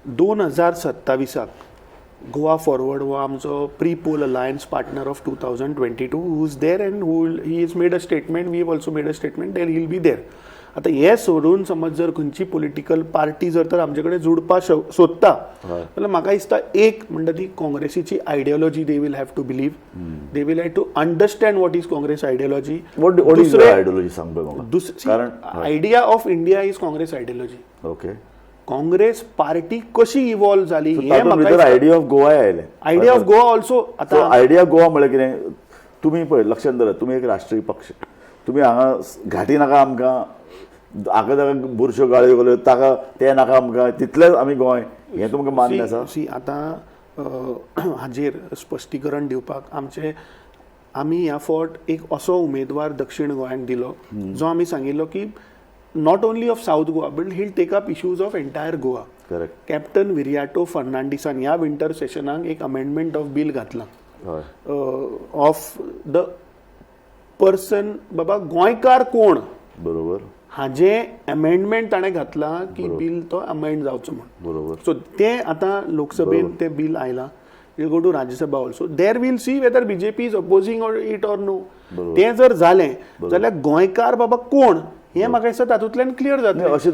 2027 Goa Forward हो आमचो pre poll alliance partner of 2022 who is there and he is made a statement we have also made a statement there he will be there. आता हे सोडून समज जर खंयची political party जर तर आमचे कडेन जोडपा सोदता जाल्यार म्हाका दिसता एक म्हणटा ती काँग्रेसीची ideology they will have to believe they will have to understand what is Congress ideology. Ideology सांग पळय म्हाका. कारण idea of India is Congress ideology. Okay. Congress party कशी इवॉल्व झाली हे म्हाका आयडिया ऑफ गोवा आयले. Idea of Goa also. आता आयडिया ऑफ गोवा म्हळ्यार कितें तुमी पळय लक्षात धरात तुमी एक राष्ट्रीय पक्ष तुमी हांगा घाटी नाका आमकां हाका ताका बुरश्यो गाळयो घाल्यो ताका ते नाका आमकां तितलेंच आमी गोंय हें तुमकां मान्य आसा. सी आतां हाजेर स्पश्टीकरण दिवपाक आमी ह्या फावट एक असो उमेदवार दक्षिण गोंयांक दिलो जो आमी सांगिल्लो की not only of South Goa but he'll take up issues of entire Goa. Correct. Captain Viriato फर्नांडिसान ह्या विंटर सेशनाक एक अमेंडमेंट ऑफ बील घातलां ऑफ द पर्सन बाबा गोंयकार कोण बरोबर हाजे अमेंडमेंट ताणें घातलां की बील तो अमेंड जावचो म्हणून. बरोबर. सो तें आतां लोकसभेन तें बील आयलां will go to Rajya Sabha also there will see whether BJP is opposing it or no. तें जर जालें जाल्यार गोंयकार बाबा कोण हें म्हाका दिसता तातूंतल्यान क्लियर जातलें.